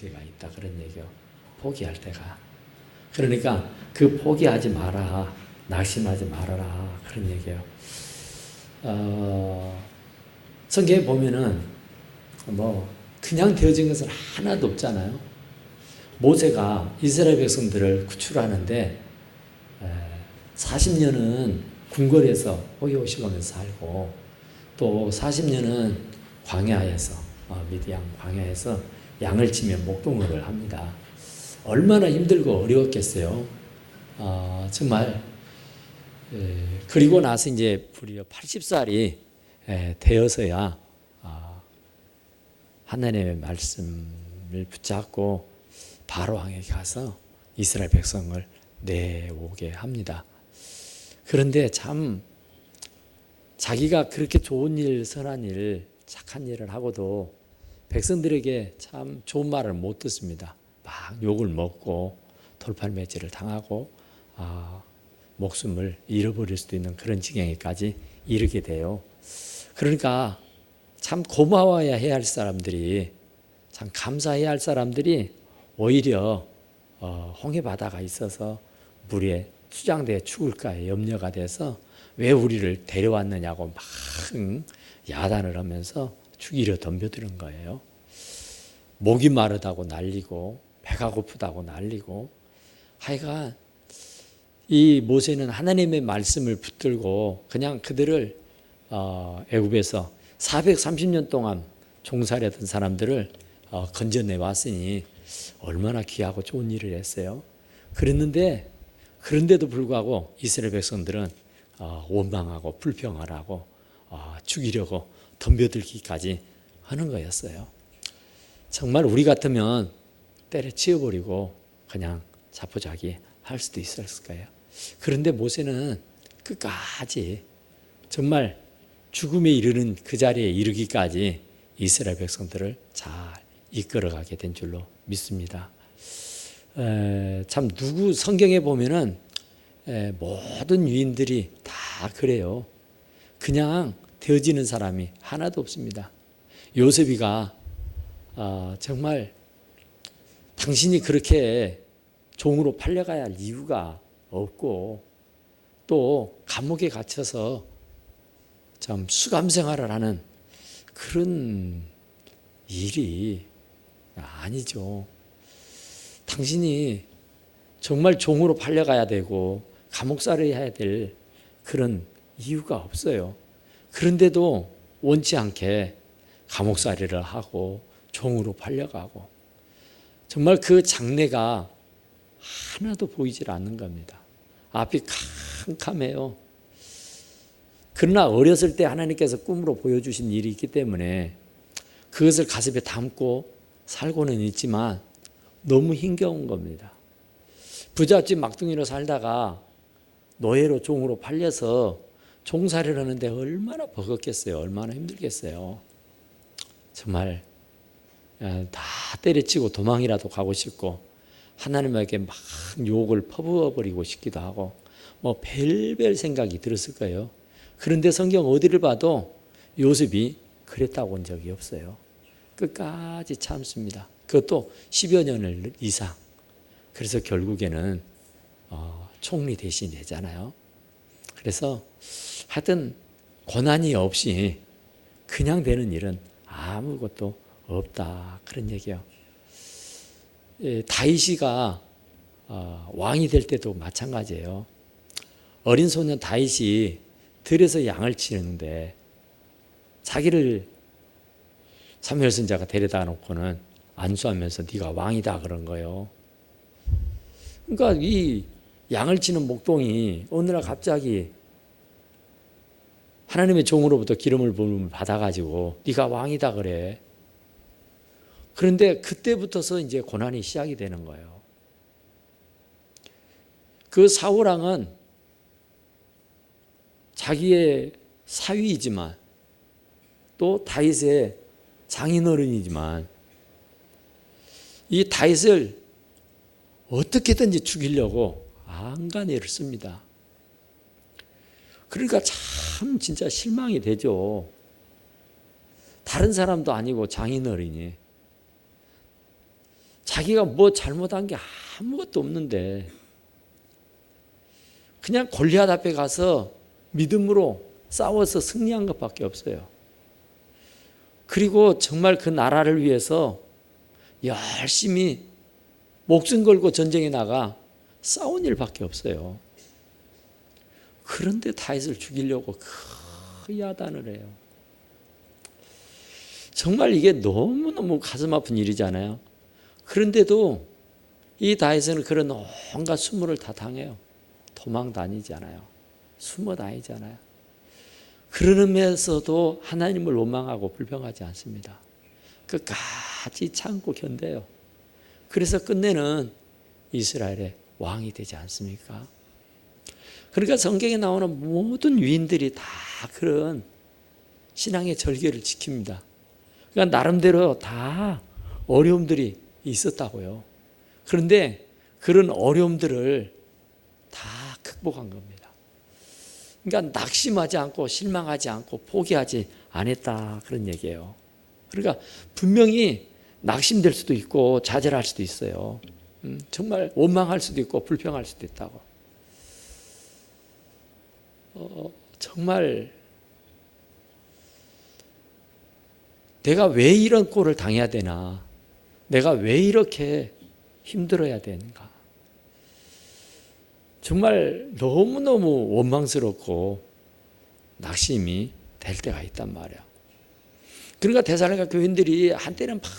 때가 있다. 그런 얘기요. 포기할 때가. 그러니까 그 포기하지 마라. 낙심하지 말아라. 그런 얘기예요. 성경에 보면은 그냥 되어진 것은 하나도 없잖아요. 모세가 이스라엘 백성들을 구출하는데 40년은 궁궐에서 호기호식하면서 살고 또 40년은 광야에서 미디안 광야에서 양을 치며 목동을 합니다. 얼마나 힘들고 어려웠겠어요. 정말. 그리고 나서 이제 불이어 80살이 되어서야 하나님의 말씀을 붙잡고 바로 왕에게 가서 이스라엘 백성을 내오게 합니다. 그런데 참 자기가 그렇게 좋은 일, 선한 일, 착한 일을 하고도 백성들에게 참 좋은 말을 못 듣습니다. 막 욕을 먹고 돌팔매질을 당하고 목숨을 잃어버릴 수도 있는 그런 지경에까지 이르게 돼요. 그러니까 참 고마워야 해야 할 사람들이, 참 감사해야 할 사람들이 오히려 홍해 바다가 있어서 물에 수장돼 죽을까 염려가 돼서 왜 우리를 데려왔느냐고 막 야단을 하면서 죽이려 덤벼드는 거예요. 목이 마르다고 난리고 배가 고프다고 난리고, 하여간 이 모세는 하나님의 말씀을 붙들고 그냥 그들을 애굽에서 430년 동안 종살이했던 사람들을 건져내 왔으니 얼마나 귀하고 좋은 일을 했어요. 그런데도 불구하고 이스라엘 백성들은 원망하고 불평을 하고 죽이려고 덤벼들기까지 하는 거였어요. 정말 우리 같으면 때려치워버리고 그냥 자포자기 할 수도 있었을 거예요. 그런데 모세는 끝까지 정말 죽음에 이르는 그 자리에 이르기까지 이스라엘 백성들을 잘 이끌어가게 된 줄로 믿습니다. 참 성경에 보면은 모든 유인들이 다 그래요. 그냥 되어지는 사람이 하나도 없습니다. 요셉이가 정말 당신이 그렇게 종으로 팔려가야 할 이유가 없고 또 감옥에 갇혀서 참 수감생활을 하는 그런 일이 아니죠. 당신이 정말 종으로 팔려가야 되고 감옥살이 해야 될 그런 이유가 없어요. 그런데도 원치 않게 감옥살이를 하고 종으로 팔려가고 정말 그 장래가 하나도 보이질 않는 겁니다. 앞이 캄캄해요. 그러나 어렸을 때 하나님께서 꿈으로 보여주신 일이 있기 때문에 그것을 가슴에 담고 살고는 있지만 너무 힘겨운 겁니다. 부잣집 막둥이로 살다가 노예로 종으로 팔려서 종살이를 하는데 얼마나 버겁겠어요. 얼마나 힘들겠어요. 정말 다 때려치고 도망이라도 가고 싶고 하나님에게 막 욕을 퍼부어버리고 싶기도 하고 별별 생각이 들었을 거예요. 그런데 성경 어디를 봐도 요셉이 그랬다고 한 적이 없어요. 끝까지 참습니다. 그것도 10여 년을 이상. 그래서 결국에는 총리 대신이 되잖아요. 그래서 하여튼 고난이 없이 그냥 되는 일은 아무것도 없다. 그런 얘기예요. 다윗이가 왕이 될 때도 마찬가지예요. 어린 소년 다윗이 들에서 양을 치는데 자기를 사무엘 선지자가 데려다 놓고는 안수하면서 네가 왕이다 그런 거예요. 그러니까 이 양을 치는 목동이 어느 날 갑자기 하나님의 종으로부터 기름을 부음을 받아가지고 네가 왕이다 그래. 그런데 그때부터서 이제 고난이 시작이 되는 거예요. 그 사울왕은 자기의 사위이지만 또 다윗의 장인어른이지만 이 다윗을 어떻게든지 죽이려고 안간힘을 씁니다. 그러니까 참 진짜 실망이 되죠. 다른 사람도 아니고 장인어른이. 자기가 뭐 잘못한 게 아무것도 없는데 그냥 골리앗 앞에 가서 믿음으로 싸워서 승리한 것밖에 없어요. 그리고 정말 그 나라를 위해서 열심히 목숨 걸고 전쟁에 나가 싸운 일밖에 없어요. 그런데 다윗을 죽이려고 그 야단을 해요. 정말 이게 너무너무 가슴 아픈 일이잖아요. 그런데도 이 다윗은 그런 온갖 수모를 다 당해요. 도망 다니잖아요. 숨어 다니잖아요. 그러면서도 하나님을 원망하고 불평하지 않습니다. 끝까지 참고 견뎌요. 그래서 끝내는 이스라엘의 왕이 되지 않습니까? 그러니까 성경에 나오는 모든 위인들이 다 그런 신앙의 절개를 지킵니다. 그러니까 나름대로 다 어려움들이 있었다고요. 그런데 그런 어려움들을 다 극복한 겁니다. 그러니까 낙심하지 않고 실망하지 않고 포기하지 않았다 그런 얘기예요. 그러니까 분명히 낙심될 수도 있고 좌절할 수도 있어요. 정말 원망할 수도 있고 불평할 수도 있다고. 정말 내가 왜 이런 꼴을 당해야 되나? 내가 왜 이렇게 힘들어야 되는가? 정말 너무너무 원망스럽고 낙심이 될 때가 있단 말이야. 그러니까 데살로니가 교인들이 한때는 막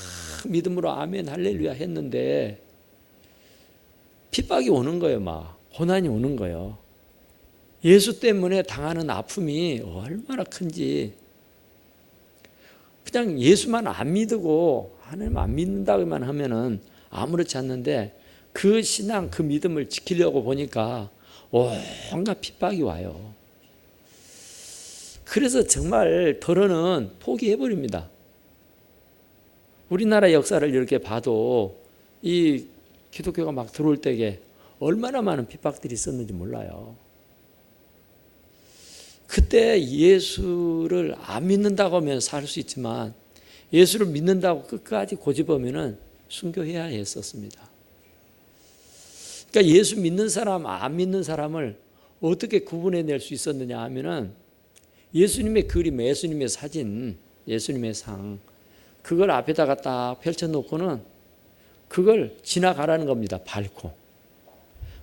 믿음으로 아멘 할렐루야 했는데 핍박이 오는 거예요. 막 고난이 오는 거예요. 예수 때문에 당하는 아픔이 얼마나 큰지. 그냥 예수만 안 믿고 하나님 안 믿는다고만 하면은 아무렇지 않는데 그 신앙, 그 믿음을 지키려고 보니까 온갖 핍박이 와요. 그래서 정말 더러는 포기해버립니다. 우리나라 역사를 이렇게 봐도 이 기독교가 막 들어올 때에 얼마나 많은 핍박들이 있었는지 몰라요. 그때 예수를 안 믿는다고 하면 살 수 있지만 예수를 믿는다고 끝까지 고집하면 순교해야 했었습니다. 그러니까 예수 믿는 사람, 안 믿는 사람을 어떻게 구분해낼 수 있었느냐 하면은 예수님의 그림, 예수님의 사진, 예수님의 상, 그걸 앞에다가 딱 펼쳐놓고는 그걸 지나가라는 겁니다. 밟고.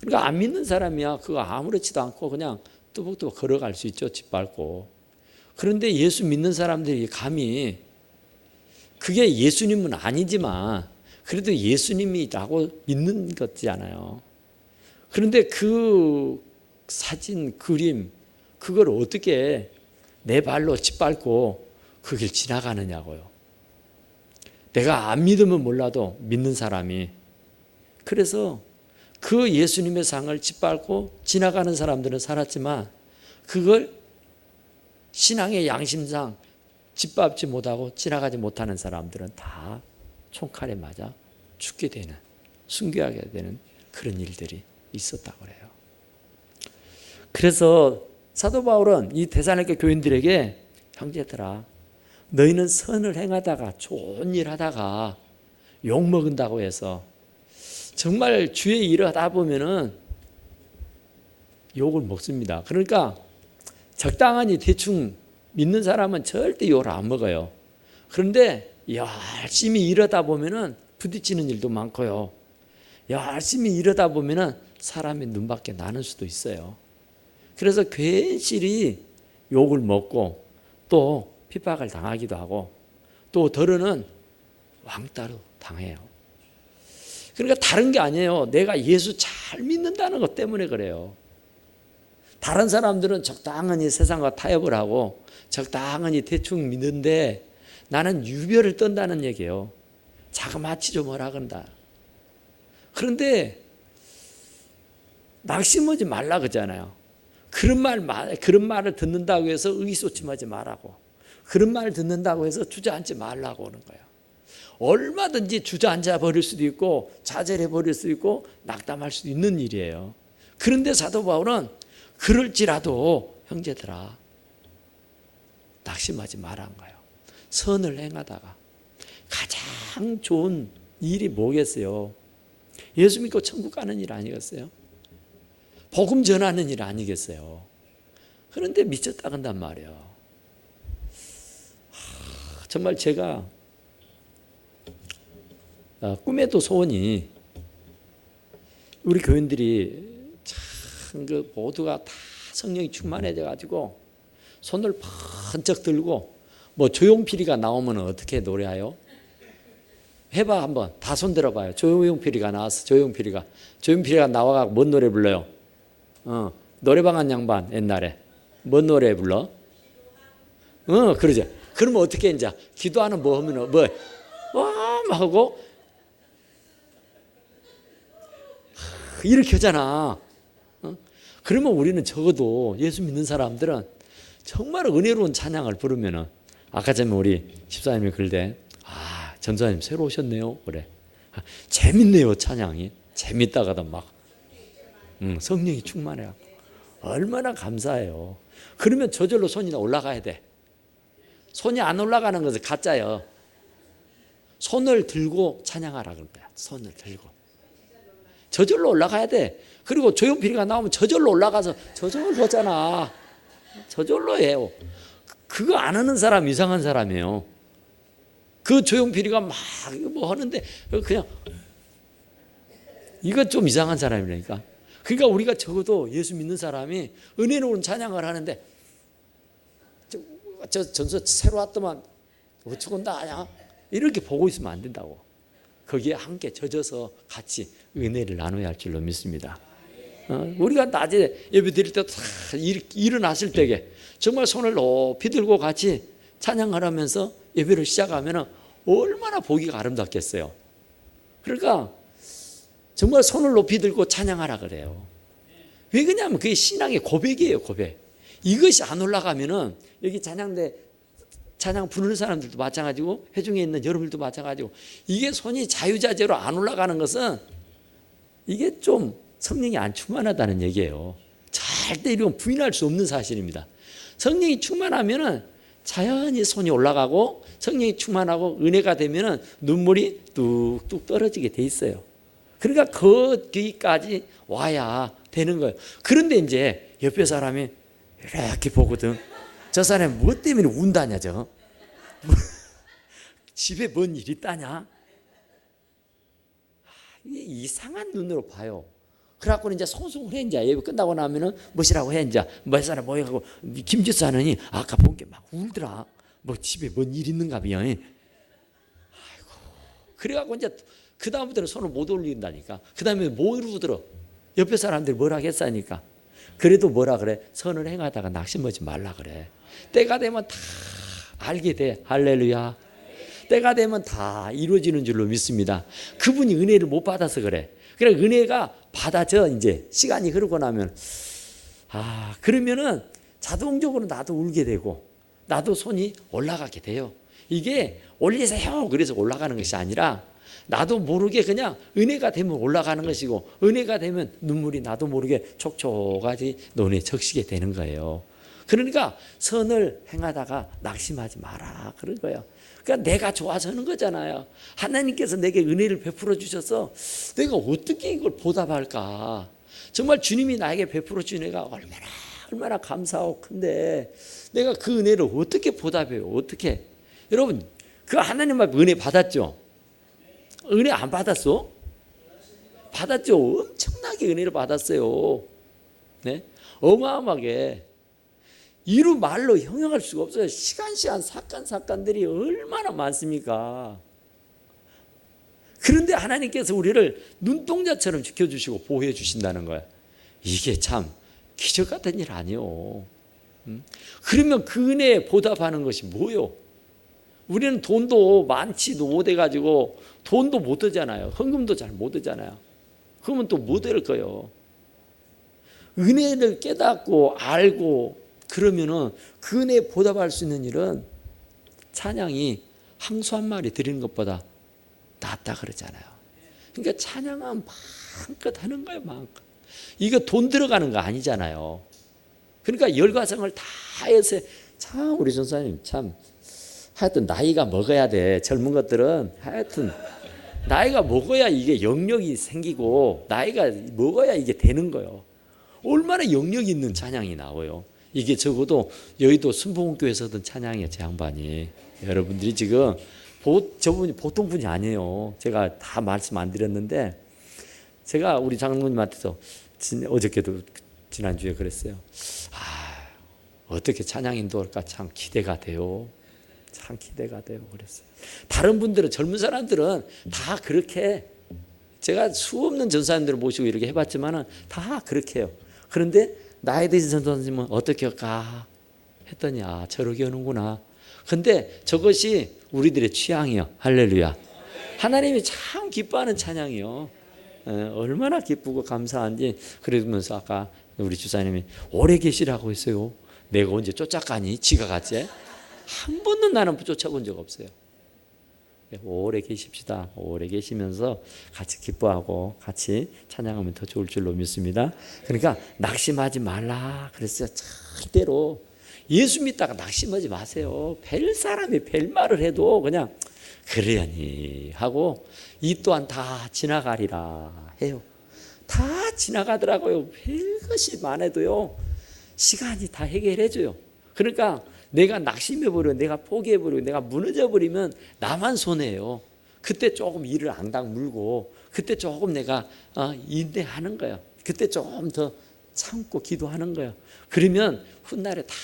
그러니까 안 믿는 사람이야 그거 아무렇지도 않고 그냥 뚜벅뚜벅 걸어갈 수 있죠. 짓밟고. 그런데 예수 믿는 사람들이 감히 그게 예수님은 아니지만 그래도 예수님이라고 믿는 것이잖아요. 그런데 그 사진, 그림 그걸 어떻게 내 발로 짓밟고 그 길 지나가느냐고요. 내가 안 믿으면 몰라도 믿는 사람이. 그래서 그 예수님의 상을 짓밟고 지나가는 사람들은 살았지만 그걸 신앙의 양심상 짓밟지 못하고 지나가지 못하는 사람들은 다 총칼에 맞아 죽게 되는, 순교하게 되는 그런 일들이 있었다고 그래요. 그래서 사도 바울은 이 데살로니가 교인들에게 형제들아 너희는 선을 행하다가 좋은 일 하다가 욕먹은다고 해서 정말 주의 일을 하다 보면은 욕을 먹습니다. 그러니까 적당하니 대충 믿는 사람은 절대 욕을 안 먹어요. 그런데 열심히 일하다 보면은 부딪히는 일도 많고요. 열심히 일하다 보면은 사람의 눈밖에 나는 수도 있어요. 그래서 괜시리 욕을 먹고 또 핍박을 당하기도 하고 또 더러는 왕따로 당해요. 그러니까 다른 게 아니에요. 내가 예수 잘 믿는다는 것 때문에 그래요. 다른 사람들은 적당히 세상과 타협을 하고 적당히 대충 믿는데 나는 유별을 떤다는 얘기예요. 자그마치 좀 하라 그런다. 그런데 낙심하지 말라 그러잖아요. 그런 말을 듣는다고 해서 의기소침하지 말라고. 그런 말을 듣는다고 해서 주저앉지 말라고 하는 거예요. 얼마든지 주저앉아 버릴 수도 있고 좌절해 버릴 수도 있고 낙담할 수도 있는 일이에요. 그런데 사도 바울은 그럴지라도 형제들아 낙심하지 말라는 거예요. 선을 행하다가 가장 좋은 일이 뭐겠어요? 예수 믿고 천국 가는 일 아니겠어요? 복음 전하는 일 아니겠어요? 그런데 미쳤다 간단 말이에요. 정말 제가 꿈에도 소원이 우리 교인들이 참 그 모두가 다 성령이 충만해져 가지고 손을 번쩍 들고 뭐 조용필이가 나오면 어떻게 노래해요? 해봐 한번 다 손 들어봐요. 조용필이가 나왔어. 조용필이가 나와가 뭔 노래 불러요? 노래방 한 양반 옛날에 뭔 노래 불러? 그러죠. 그러면 어떻게 이제 기도하는 뭐 하면 뭐 하고 이렇게 하잖아. 그러면 우리는 적어도 예수 믿는 사람들은 정말 은혜로운 찬양을 부르면은 아까 전에 우리 집사님이 그럴 전사님 새로 오셨네요. 그래. 재밌네요 찬양이. 재밌다가도 막 성령이 충만해요. 얼마나 감사해요. 그러면 저절로 손이 올라가야 돼. 손이 안 올라가는 것은 가짜예요. 손을 들고 찬양하라 그런 거야. 손을 들고. 저절로 올라가야 돼. 그리고 조용필이가 나오면 저절로 올라가서 저절로 하잖아. 저절로 해요. 그거 안 하는 사람 이상한 사람이에요. 그 조용필이가 막 뭐 하는데 그냥 이거 좀 이상한 사람이라니까. 그러니까 우리가 적어도 예수 믿는 사람이 은혜로운 찬양을 하는데 저 전서 새로 왔더만 어쩌건다 하냐 이렇게 보고 있으면 안 된다고. 거기에 함께 젖어서 같이 은혜를 나눠야 할 줄로 믿습니다. 우리가 낮에 예배 드릴 때 일어났을 때에 정말 손을 높이 들고 같이 찬양을 하면서 예배를 시작하면 얼마나 보기가 아름답겠어요. 그러니까 정말 손을 높이 들고 찬양하라 그래요. 왜 그러냐면 그게 신앙의 고백이에요. 고백. 이것이 안 올라가면은 여기 찬양 부르는 사람들도 마찬가지고 회중에 있는 여러분들도 마찬가지고 이게 손이 자유자재로 안 올라가는 것은 이게 좀 성령이 안 충만하다는 얘기예요. 절대 이건 부인할 수 없는 사실입니다. 성령이 충만하면은 자연히 손이 올라가고 성령이 충만하고 은혜가 되면은 눈물이 뚝뚝 떨어지게 돼 있어요. 그러니까 거기까지 와야 되는 거예요. 그런데 이제 옆에 사람이 이렇게 보거든. 저 사람이 무엇 때문에 운다냐 저? 집에 뭔 일 있다냐? 이상한 눈으로 봐요. 그래갖고 이제 송송을 해. 이제 예배 끝나고 나면은 뭐시라고 해. 이제 몇 사람 모여가고 김지사는 아까 본 게 막 울더라. 뭐 집에 뭔 일 있는가 봐요. 아이고. 그래갖고 이제 그 다음부터는 손을 못 올린다니까. 그 다음에 뭐로 들어? 옆에 사람들이 뭐라 했으니까. 그래도 뭐라 그래? 선을 행하다가 낙심하지 말라 그래. 때가 되면 다 알게 돼. 할렐루야. 때가 되면 다 이루어지는 줄로 믿습니다. 그분이 은혜를 못 받아서 그래. 그래 은혜가 받아져. 이제 시간이 흐르고 나면 그러면은 자동적으로 나도 울게 되고 나도 손이 올라가게 돼요. 이게 올리세요 그래서 올라가는 것이 아니라 나도 모르게 그냥 은혜가 되면 올라가는 것이고 은혜가 되면 눈물이 나도 모르게 촉촉하게 눈에 적시게 되는 거예요. 그러니까 선을 행하다가 낙심하지 마라 그런 거예요. 그러니까 내가 좋아서 하는 거잖아요. 하나님께서 내게 은혜를 베풀어 주셔서 내가 어떻게 이걸 보답할까. 정말 주님이 나에게 베풀어 주신 은혜가 얼마나 감사하고 큰데 내가 그 은혜를 어떻게 보답해요. 어떻게. 여러분 그 하나님 앞에 은혜 받았죠. 은혜 안 받았어? 받았죠. 엄청나게 은혜를 받았어요. 네? 어마어마하게 이루 말로 형용할 수가 없어요. 시간 사건들이 얼마나 많습니까? 그런데 하나님께서 우리를 눈동자처럼 지켜주시고 보호해 주신다는 거예요. 이게 참 기적 같은 일 아니에요. 그러면 그 은혜에 보답하는 것이 뭐요? 우리는 돈도 많지도 못해가지고 돈도 못 얻잖아요. 헌금도 잘 못 얻잖아요. 그러면 또 못 얻을 거예요. 은혜를 깨닫고 알고 그러면은 그 은혜에 보답할 수 있는 일은 찬양이 항소 한 마리 드리는 것보다 낫다 그러잖아요. 그러니까 찬양은 마음껏 하는 거예요. 마음껏. 이거 돈 들어가는 거 아니잖아요. 그러니까 열과성을 다 해서 참 우리 전사님 참 하여튼 나이가 먹어야 돼. 젊은 것들은 하여튼 나이가 먹어야 이게 영역이 생기고 나이가 먹어야 이게 되는 거예요. 얼마나 영역 있는 찬양이 나와요. 이게 적어도 여의도 순복음교회에서든 찬양이에요. 제 양반이. 여러분들이 지금 저분이 보통 분이 아니에요. 제가 다 말씀 안 드렸는데 제가 우리 장로님한테서 어저께도 지난주에 그랬어요. 어떻게 찬양 인도할까 참 기대가 돼요. 참 기대가 돼요. 그랬어요. 다른 분들은 젊은 사람들은 다 그렇게 제가 수없는 전사님들을 모시고 이렇게 해봤지만은 다 그렇게 해요. 그런데 나이 드신 전도사님은 어떻게 할까 했더니 저렇게 하는구나. 근데 저것이 우리들의 취향이요. 할렐루야. 하나님이 참 기뻐하는 찬양이요. 얼마나 기쁘고 감사한지. 그러면서 아까 우리 주사님이 오래 계시라고 했어요. 내가 언제 쫓아가니? 지가 갔지? 한 번도 나는 쫓아본 적 없어요. 오래 계십시다. 오래 계시면서 같이 기뻐하고 같이 찬양하면 더 좋을 줄로 믿습니다. 그러니까 낙심하지 말라 그랬어요. 절대로 예수 믿다가 낙심하지 마세요. 별 사람이 별 말을 해도 그냥 그러려니 하고 이 또한 다 지나가리라 해요. 다 지나가더라고요. 별것이 많아도요. 시간이 다 해결해줘요. 그러니까 내가 낙심해버리고 내가 포기해버리고 내가 무너져버리면 나만 손해예요. 그때 조금 이를 앙당 물고 그때 조금 내가 인내하는 거예요. 그때 조금 더 참고 기도하는 거예요. 그러면 훗날에 다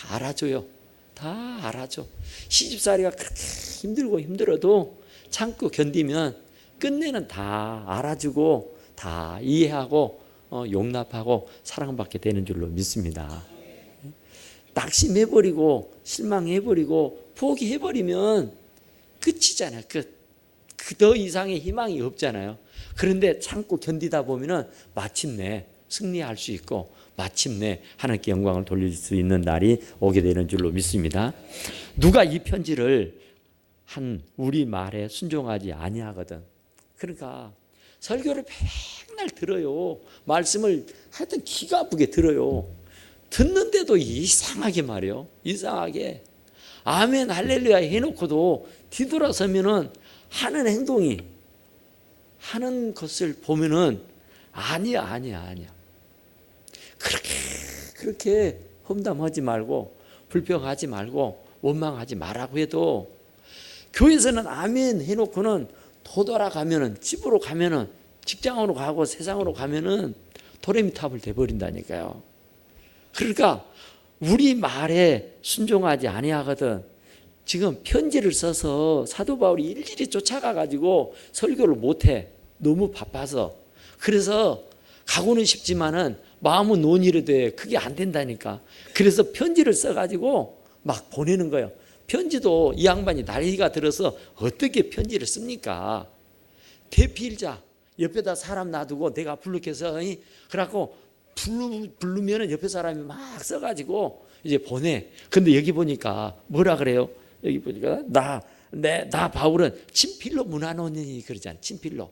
알아줘요. 다 알아줘. 시집살이가 그렇게 힘들고 힘들어도 참고 견디면 끝내는 다 알아주고 다 이해하고 용납하고 사랑받게 되는 줄로 믿습니다. 낙심해버리고 실망해버리고 포기해버리면 끝이잖아요. 끝. 더 이상의 희망이 없잖아요. 그런데 참고 견디다 보면은 마침내 승리할 수 있고 마침내 하나님께 영광을 돌릴 수 있는 날이 오게 되는 줄로 믿습니다. 누가 이 편지를 한 우리 말에 순종하지 아니하거든. 그러니까 설교를 맨날 들어요. 말씀을 하여튼 기가 아프게 들어요. 듣는데도 이상하게 말이요. 이상하게 아멘 할렐루야 해놓고도 뒤돌아서면은 하는 행동이 하는 것을 보면은 아니야. 그렇게 험담하지 말고 불평하지 말고 원망하지 말라고 해도 교회에서는 아멘 해놓고는 도돌아가면은 집으로 가면은 직장으로 가고 세상으로 가면은 도레미탑을 돼버린다니까요. 그러니까 우리 말에 순종하지 아니하거든. 지금 편지를 써서 사도 바울이 일일이 쫓아가 가지고 설교를 못해. 너무 바빠서. 그래서 가고는 싶지만은 마음은 논의를 돼. 그게 안 된다니까. 그래서 편지를 써가지고 막 보내는 거예요. 편지도 이 양반이 나이가 들어서 어떻게 편지를 씁니까? 대필자 옆에다 사람 놔두고 내가 불러서 그래갖고 부르면은 옆에 사람이 막 써가지고 이제 보내. 근데 여기 보니까 뭐라 그래요? 여기 보니까 나 바울은 친필로 문화논이 그러잖아. 친필로.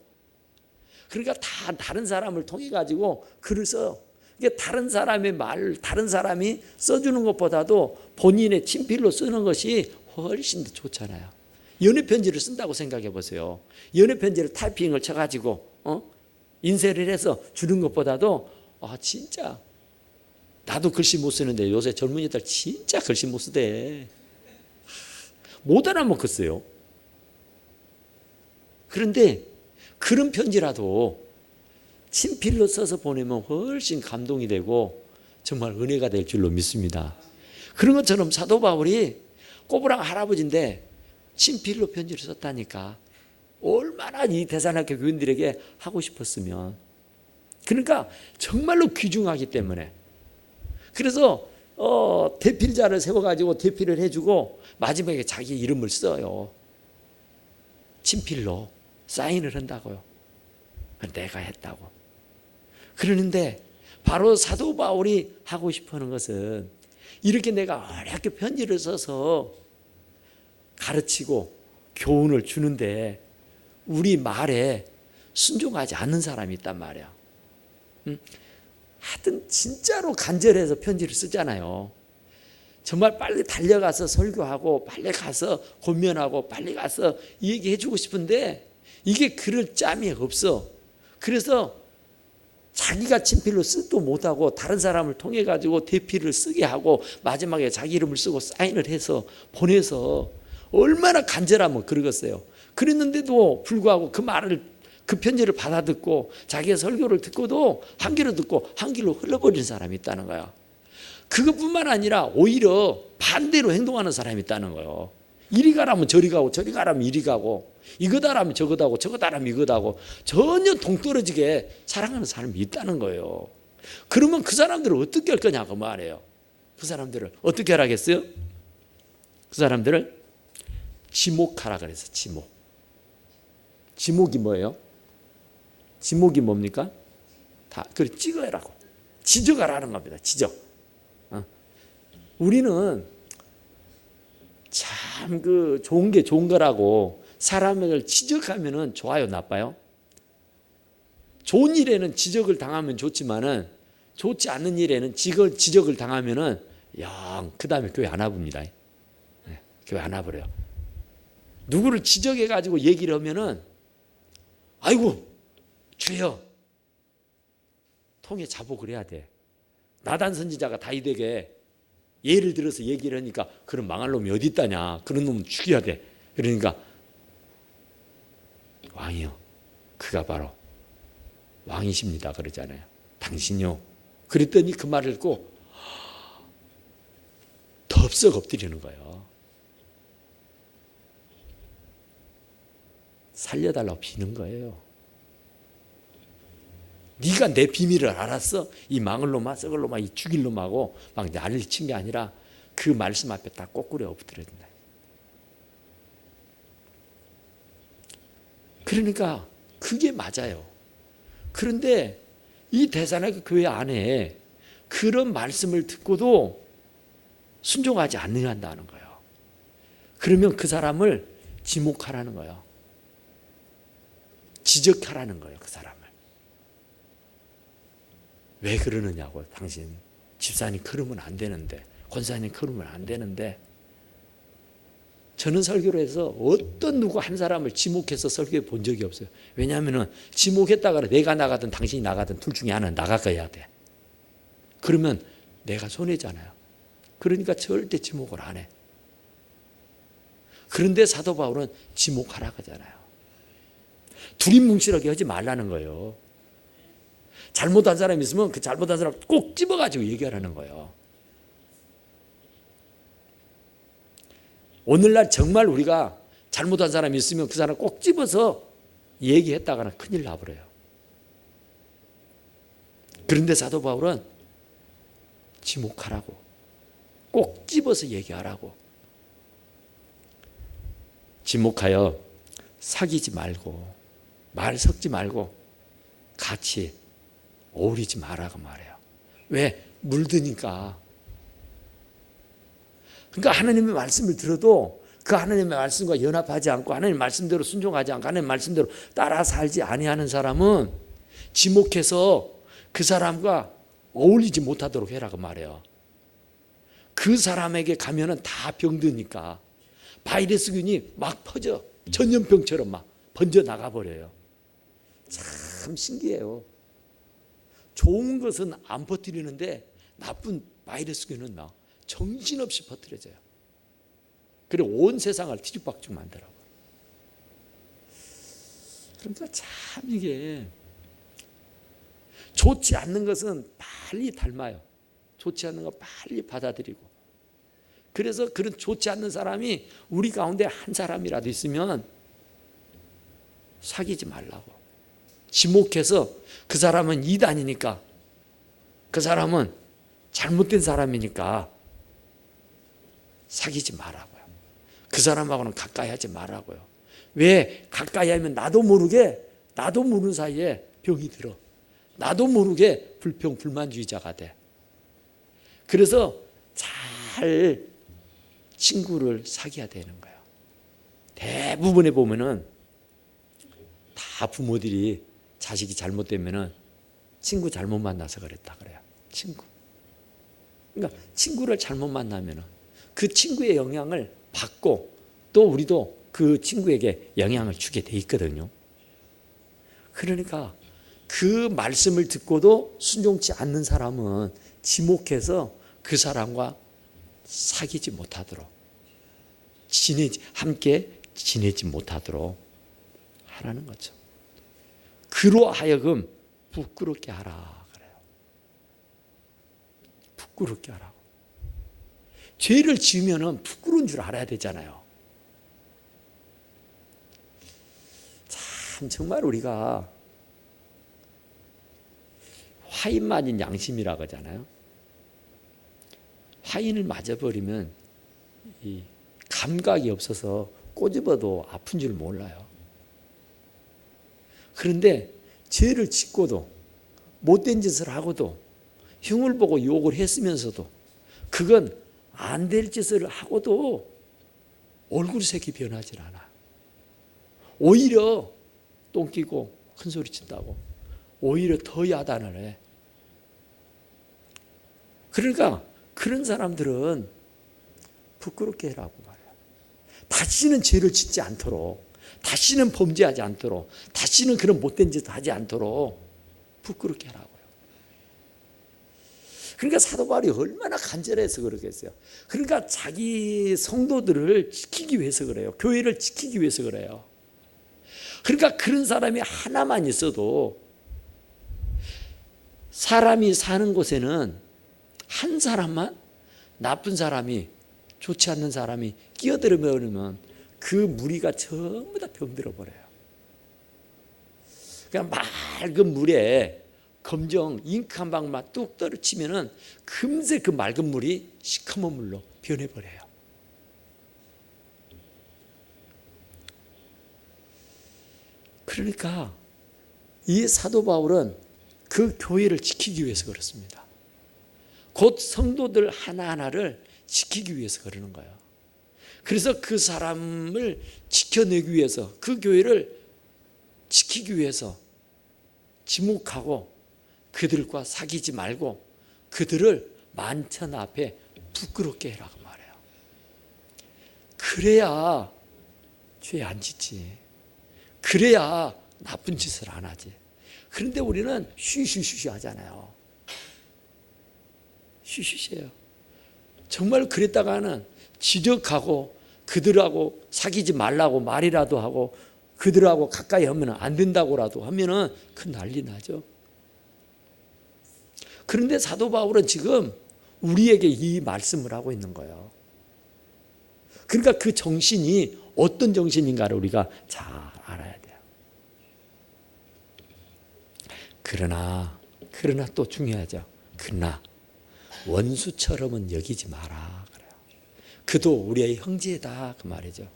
그러니까 다 다른 사람을 통해 가지고 글을 써. 그러니까 다른 사람의 말, 다른 사람이 써주는 것보다도 본인의 친필로 쓰는 것이 훨씬 더 좋잖아요. 연애 편지를 쓴다고 생각해 보세요. 연애 편지를 타이핑을 쳐가지고 인쇄를 해서 주는 것보다도 진짜 나도 글씨 못 쓰는데 요새 젊은이들 진짜 글씨 못 쓰대. 못 알아먹겠어요. 그런데 그런 편지라도 친필로 써서 보내면 훨씬 감동이 되고 정말 은혜가 될 줄로 믿습니다. 그런 것처럼 사도 바울이 꼬부랑 할아버지인데 친필로 편지를 썼다니까. 얼마나 이 데살로니가 교인들에게 하고 싶었으면. 그러니까 정말로 귀중하기 때문에. 그래서 대필자를 세워가지고 대필을 해주고 마지막에 자기 이름을 써요. 친필로 사인을 한다고요. 내가 했다고. 그러는데 바로 사도 바울이 하고 싶어하는 것은 이렇게 내가 어렵게 편지를 써서 가르치고 교훈을 주는데 우리 말에 순종하지 않는 사람이 있단 말이야. 하여튼 진짜로 간절해서 편지를 쓰잖아요. 정말 빨리 달려가서 설교하고 빨리 가서 권면하고 빨리 가서 얘기해 주고 싶은데 이게 그럴 짬이 없어. 그래서 자기가 친필로 쓰도 못하고 다른 사람을 통해 가지고 대필을 쓰게 하고 마지막에 자기 이름을 쓰고 사인을 해서 보내서 얼마나 간절하면 그러겠어요. 그랬는데도 불구하고 그 편지를 받아듣고 자기의 설교를 듣고도 한 귀로 듣고 한 귀로 흘러버리는 사람이 있다는 거야. 그것뿐만 아니라 오히려 반대로 행동하는 사람이 있다는 거예요. 이리 가라면 저리 가고 저리 가라면 이리 가고 이거다라면 저거다고 저거다라면 이거다고 전혀 동떨어지게 사랑하는 사람이 있다는 거예요. 그러면 그 사람들을 어떻게 할 거냐고 말해요. 그 사람들을 어떻게 하라겠어요? 그 사람들을 지목하라 그래서 지목. 지목이 뭐예요? 지목이 뭡니까? 다 그걸 찍어라고 지적하라는 겁니다. 지적. 우리는 참 그 좋은 게 좋은 거라고 사람을 지적하면은 좋아요, 나빠요? 좋은 일에는 지적을 당하면 좋지만은 좋지 않는 일에는 지적을 당하면은 그 다음에 교회 안 와봅니다. 네, 교회 안 와버려요. 누구를 지적해 가지고 얘기를 하면은 아이고 주여 통에 자복을 해야 돼. 나단 선지자가 다윗에게 예를 들어서 얘기를 하니까 그런 망할 놈이 어디 있다냐, 그런 놈은 죽여야 돼. 그러니까 왕이요, 그가 바로 왕이십니다 그러잖아요. 당신요. 그랬더니 그 말을 듣고 덥석 엎드리는 거예요. 살려달라고 비는 거예요. 네가 내 비밀을 알았어? 이 망을 놈아 썩을 놈아 이 죽일 놈하고 막 난리를 친 게 아니라 그 말씀 앞에 딱 꼬꾸려 엎드려진다. 그러니까 그게 맞아요. 그런데 이 데살로니가 교회 안에 그런 말씀을 듣고도 순종하지 않는다는 거예요. 그러면 그 사람을 지목하라는 거예요. 지적하라는 거예요. 그 사람을. 왜 그러느냐고. 당신 집사님 그러면 안 되는데, 권사님 그러면 안 되는데. 저는 설교를 해서 어떤 누구 한 사람을 지목해서 설교해 본 적이 없어요. 왜냐하면 지목했다가 내가 나가든 당신이 나가든 둘 중에 하나는 나가야 돼. 그러면 내가 손해잖아요. 그러니까 절대 지목을 안 해. 그런데 사도 바울은 지목하라고 하잖아요. 둘이 뭉실하게 하지 말라는 거예요. 잘못한 사람이 있으면 그 잘못한 사람 꼭 집어가지고 얘기하라는 거예요. 오늘날 정말 우리가 잘못한 사람이 있으면 그 사람 꼭 집어서 얘기했다가는 큰일 나버려요. 그런데 사도 바울은 지목하라고, 꼭 집어서 얘기하라고. 지목하여 사귀지 말고 말 섞지 말고 같이 어울리지 말라고 말해요. 왜? 물드니까. 그러니까 하나님의 말씀을 들어도 그 하나님의 말씀과 연합하지 않고 하나님의 말씀대로 순종하지 않고 하나님의 말씀대로 따라 살지 아니하는 사람은 지목해서 그 사람과 어울리지 못하도록 해라고 말해요. 그 사람에게 가면은 다 병드니까 바이러스균이 막 퍼져. 전염병처럼 막 번져 나가버려요. 참 신기해요. 좋은 것은 안 퍼뜨리는데 나쁜 바이러스균은 막 정신없이 퍼뜨려져요. 그래 온 세상을 뒤죽박죽 만들어요. 그러니까 참 이게 좋지 않는 것은 빨리 닮아요. 좋지 않는 거 빨리 받아들이고. 그래서 그런 좋지 않는 사람이 우리 가운데 한 사람이라도 있으면 사귀지 말라고. 지목해서 그 사람은 이단이니까, 그 사람은 잘못된 사람이니까 사귀지 말라고요. 그 사람하고는 가까이 하지 말라고요. 왜? 가까이 하면 나도 모르는 사이에 병이 들어. 나도 모르게 불만주의자가 돼. 그래서 잘 친구를 사귀어야 되는 거예요. 대부분에 보면은 다 부모들이 자식이 잘못되면은 친구 잘못 만나서 그랬다 그래요. 친구. 그러니까 친구를 잘못 만나면은 그 친구의 영향을 받고 또 우리도 그 친구에게 영향을 주게 돼 있거든요. 그러니까 그 말씀을 듣고도 순종치 않는 사람은 지목해서 그 사람과 사귀지 못하도록, 함께 지내지 못하도록 하라는 거죠. 그로 하여금 부끄럽게 하라 그래요. 부끄럽게 하라고. 죄를 지으면 부끄러운 줄 알아야 되잖아요. 참 정말 우리가 화인 맞은 양심이라고 하잖아요. 화인을 맞아버리면 이 감각이 없어서 꼬집어도 아픈 줄 몰라요. 그런데 죄를 짓고도 못된 짓을 하고도 흉을 보고 욕을 했으면서도 그건 안 될 짓을 하고도 얼굴색이 변하질 않아. 오히려 똥 끼고 큰 소리 친다고 오히려 더 야단을 해. 그러니까 그런 사람들은 부끄럽게 해라고 말해요. 다시는 죄를 짓지 않도록, 다시는 범죄하지 않도록, 다시는 그런 못된 짓을 하지 않도록 부끄럽게 하라고요. 그러니까 사도 바울이 얼마나 간절해서 그러겠어요. 그러니까 자기 성도들을 지키기 위해서 그래요. 교회를 지키기 위해서 그래요. 그러니까 그런 사람이 하나만 있어도, 사람이 사는 곳에는 한 사람만, 나쁜 사람이, 좋지 않는 사람이 끼어들어버리면 그 무리가 전부 다 병들어 버려요. 그냥 맑은 물에 검정 잉크 한 방울만 뚝 떨어치면은 금세 그 맑은 물이 시커먼 물로 변해버려요. 그러니까 이 사도 바울은 그 교회를 지키기 위해서 그렇습니다. 곧 성도들 하나하나를 지키기 위해서 그러는 거예요. 그래서 그 사람을 지켜내기 위해서, 그 교회를 지키기 위해서 지목하고 그들과 사귀지 말고 그들을 만천 앞에 부끄럽게 해라고 말해요. 그래야 죄 안 짓지. 그래야 나쁜 짓을 안 하지. 그런데 우리는 쉬쉬쉬쉬 하잖아요. 쉬쉬쉬해요. 정말 그랬다가는 지적하고 그들하고 사귀지 말라고 말이라도 하고 그들하고 가까이 하면 안 된다고라도 하면은 큰 난리 나죠. 그런데 사도 바울은 지금 우리에게 이 말씀을 하고 있는 거예요. 그러니까 그 정신이 어떤 정신인가를 우리가 잘 알아야 돼요. 그러나 또 중요하죠. 그러나 원수처럼은 여기지 마라 그래요. 그도 우리의 형제다 그 말이죠.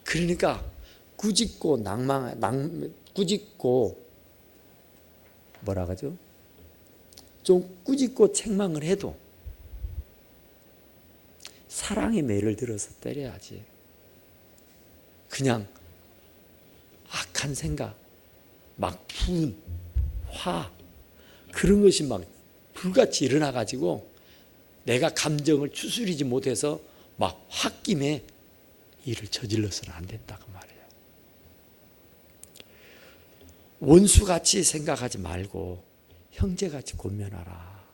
그러니까 꾸짖고 꾸짖고 뭐라 하죠? 좀 꾸짖고 책망을 해도 사랑의 매를 들어서 때려야지. 그냥 악한 생각, 막 분, 화 그런 것이 막 불같이 일어나가지고 내가 감정을 추스리지 못해서 막 홧김에 일을 저질러서는 안 된다고 말이에요. 원수같이 생각하지 말고 형제같이 권면하라.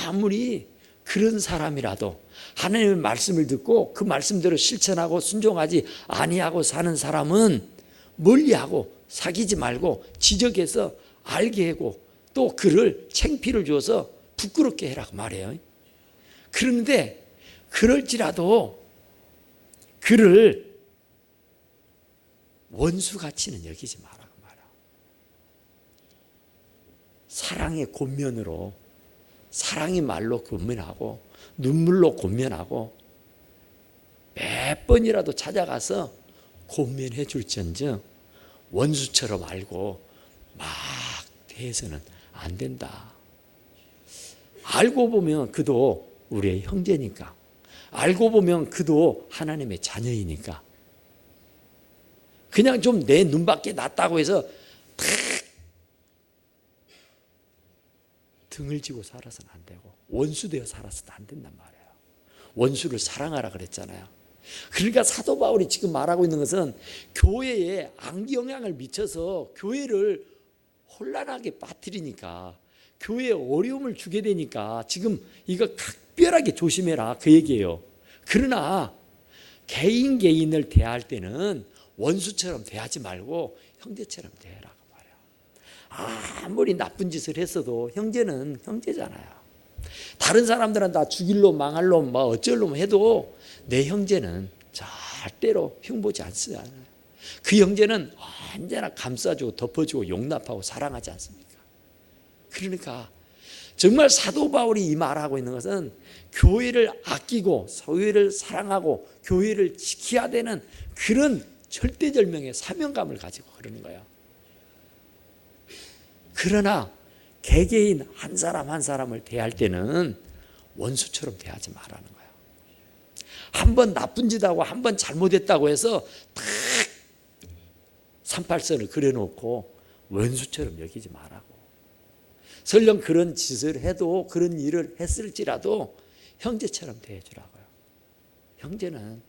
아무리 그런 사람이라도 하나님의 말씀을 듣고 그 말씀대로 실천하고 순종하지 아니하고 사는 사람은 멀리하고 사귀지 말고 지적해서 알게 하고 또 그를 창피를 줘서 부끄럽게 해라고 말해요. 그런데 그럴지라도 그를 원수같이는 여기지 말라고 말해요. 사랑의 권면으로, 사랑의 말로 권면하고 눈물로 권면하고 몇 번이라도 찾아가서 권면해 줄지언정 원수처럼 알고 막 대해서는 안 된다. 알고 보면 그도 우리의 형제니까, 알고 보면 그도 하나님의 자녀이니까 그냥 좀 내 눈밖에 낫다고 해서 탁 등을 지고 살아서는 안 되고 원수 되어 살아서는 안 된단 말이에요. 원수를 사랑하라 그랬잖아요. 그러니까 사도 바울이 지금 말하고 있는 것은 교회에 악영향을 미쳐서 교회를 혼란하게 빠뜨리니까, 교회에 어려움을 주게 되니까 지금 이거 각별하게 조심해라 그 얘기예요. 그러나 개인을 대할 때는 원수처럼 대하지 말고 형제처럼 대하라고 말해요. 아무리 나쁜 짓을 했어도 형제는 형제잖아요. 다른 사람들은 다 죽일 놈 망할 놈 뭐 어쩔 놈 해도 내 형제는 절대로 흉보지 않아요. 그 형제는 언제나 감싸주고 덮어주고 용납하고 사랑하지 않습니까? 그러니까 정말 사도 바울이 이 말하고 있는 것은 교회를 아끼고 교회를 사랑하고 교회를 지켜야 되는 그런 절대절명의 사명감을 가지고 그러는 거예요. 그러나 개개인 한 사람 한 사람을 대할 때는 원수처럼 대하지 말라는 거예요. 한 번 나쁜 짓하고 한 번 잘못했다고 해서 딱 38선을 그려놓고 원수처럼 여기지 말라고. 설령 그런 짓을 해도 그런 일을 했을지라도 형제처럼 대해주라고요. 형제는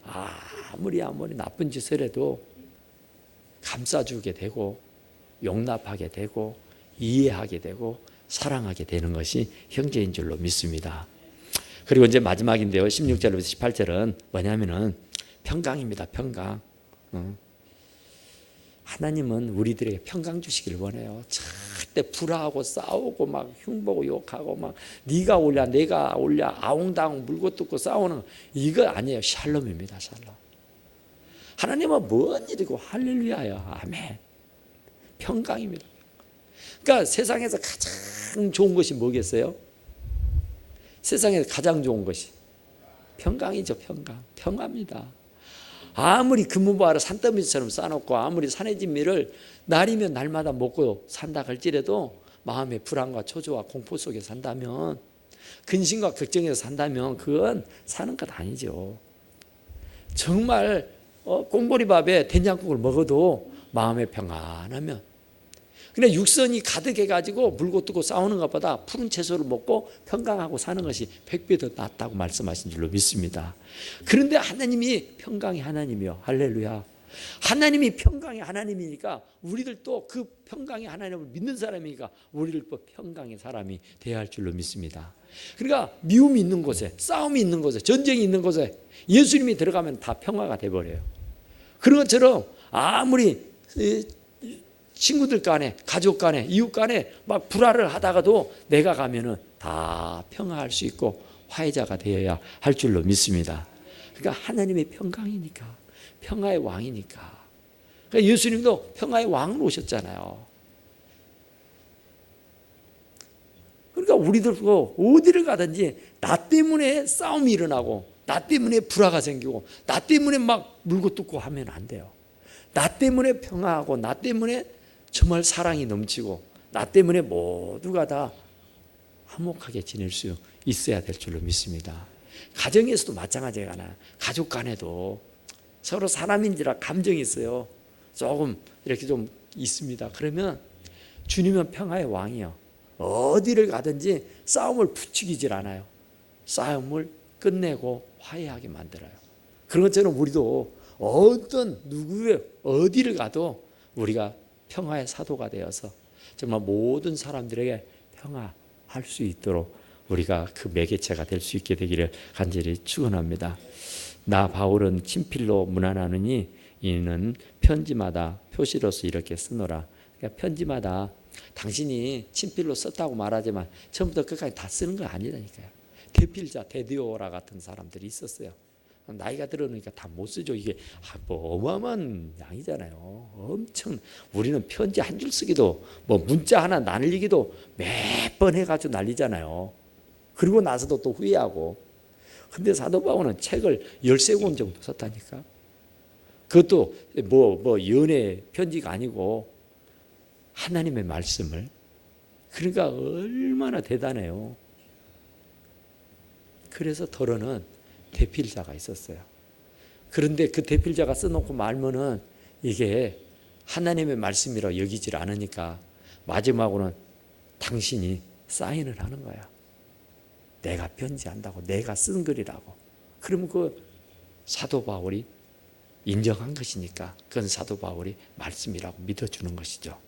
아무리 나쁜 짓을 해도 감싸주게 되고 용납하게 되고 이해하게 되고 사랑하게 되는 것이 형제인 줄로 믿습니다. 그리고 이제 마지막인데요. 16절부터 18절은 뭐냐면은 평강입니다. 평강. 하나님은 우리들에게 평강 주시길 원해요. 절대 불화하고 싸우고 막 흉보고 욕하고 막 네가 올랴 내가 올랴 아웅다웅 물고 뜯고 싸우는 이거 아니에요. 샬롬입니다. 샬롬. 하나님은 뭔 일이고 할렐루야요. 아멘. 평강입니다. 그러니까 세상에서 가장 좋은 것이 뭐겠어요? 세상에서 가장 좋은 것이 평강이죠. 평강. 평화입니다. 아무리 금은보화를 산더미처럼 쌓아놓고 아무리 산의 진미를 날이면 날마다 먹고 산다 할지라도 마음의 불안과 초조와 공포 속에 산다면, 근심과 걱정에서 산다면 그건 사는 것 아니죠. 정말 꽁보리밥에 된장국을 먹어도 마음의 평안하면, 근데 육선이 가득해가지고 물고 뜯고 싸우는 것보다 푸른 채소를 먹고 평강하고 사는 것이 100배 더 낫다고 말씀하신 줄로 믿습니다. 그런데 하나님이 평강의 하나님이요. 할렐루야. 하나님이 평강의 하나님이니까 우리들도 그 평강의 하나님을 믿는 사람이니까 우리들도 평강의 사람이 되어야 할 줄로 믿습니다. 그러니까 미움이 있는 곳에, 싸움이 있는 곳에, 전쟁이 있는 곳에 예수님이 들어가면 다 평화가 돼버려요. 그런 것처럼 아무리 친구들 간에, 가족 간에, 이웃 간에 막 불화를 하다가도 내가 가면은 다 평화할 수 있고 화해자가 되어야 할 줄로 믿습니다. 그러니까 하나님의 평강이니까, 평화의 왕이니까. 그러니까 예수님도 평화의 왕으로 오셨잖아요. 그러니까 우리들도 어디를 가든지 나 때문에 싸움이 일어나고 나 때문에 불화가 생기고 나 때문에 막 물고 뜯고 하면 안 돼요. 나 때문에 평화하고 나 때문에 정말 사랑이 넘치고 나 때문에 모두가 다 화목하게 지낼 수 있어야 될 줄로 믿습니다. 가정에서도 마찬가지가 나. 가족 간에도 서로 사람인지라 감정이 있어요. 조금 이렇게 좀 있습니다. 그러면 주님은 평화의 왕이요. 어디를 가든지 싸움을 부추기질 않아요. 싸움을 끝내고 화해하게 만들어요. 그런 것처럼 우리도 어떤 누구의 어디를 가도 우리가 평화의 사도가 되어서 정말 모든 사람들에게 평화할 수 있도록 우리가 그 매개체가 될 수 있게 되기를 간절히 축원합니다. 나 바울은 친필로 문안하느니 이는 편지마다 표시로서 이렇게 쓰노라. 그러니까 편지마다 당신이 친필로 썼다고 말하지만 처음부터 끝까지 다 쓰는 거 아니라니까요. 대필자 데디오라 같은 사람들이 있었어요. 나이가 들어오니까 다 못 쓰죠. 이게 뭐 어마어마한 양이잖아요. 엄청. 우리는 편지 한 줄 쓰기도 뭐 문자 하나 날리기도 몇 번 해가지고 날리잖아요. 그리고 나서도 또 후회하고. 근데 사도 바울은 책을 13권 정도 썼다니까. 그것도 뭐 연애 편지가 아니고 하나님의 말씀을. 그러니까 얼마나 대단해요. 그래서 더러는 대필자가 있었어요. 그런데 그 대필자가 써놓고 말면은 이게 하나님의 말씀이라고 여기질 않으니까 마지막으로는 당신이 사인을 하는 거야. 내가 편지한다고, 내가 쓴 글이라고. 그러면 그 사도 바울이 인정한 것이니까 그건 사도 바울이 말씀이라고 믿어주는 것이죠.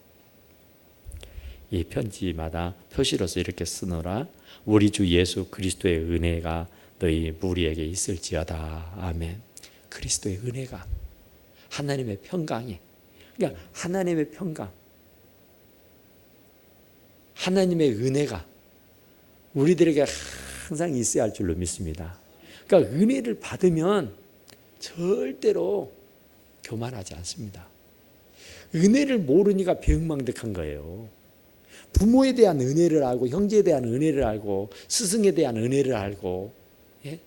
이 편지마다 표시로서 이렇게 쓰노라. 우리 주 예수 그리스도의 은혜가 너희 무리에게 있을지어다. 아멘. 그리스도의 은혜가, 하나님의 평강이, 그러니까 하나님의 평강, 하나님의 은혜가 우리들에게 항상 있어야 할 줄로 믿습니다. 그러니까 은혜를 받으면 절대로 교만하지 않습니다. 은혜를 모르니까 배은망덕한 거예요. 부모에 대한 은혜를 알고, 형제에 대한 은혜를 알고, 스승에 대한 은혜를 알고, 예?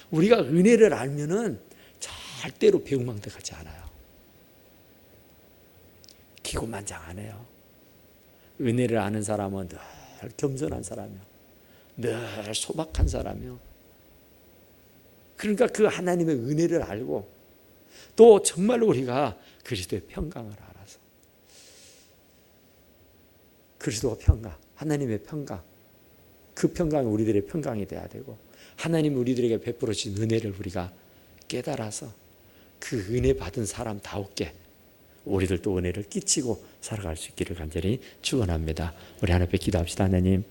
우리가 은혜를 알면은 절대로 배은망덕하지 않아요. 기고만장하네요. 은혜를 아는 사람은 늘 겸손한 사람이요, 늘 소박한 사람이요. 그러니까 그 하나님의 은혜를 알고, 또 정말로 우리가 그리스도의 평강을 알아서, 그리스도가 평강, 하나님의 평강, 그 평강이 우리들의 평강이 돼야 되고, 하나님 우리들에게 베풀어 주신 은혜를 우리가 깨달아서 그 은혜 받은 사람다웠게 우리들도 은혜를 끼치고 살아갈 수 있기를 간절히 축원합니다. 우리 하나님 앞에 기도합시다. 하나님,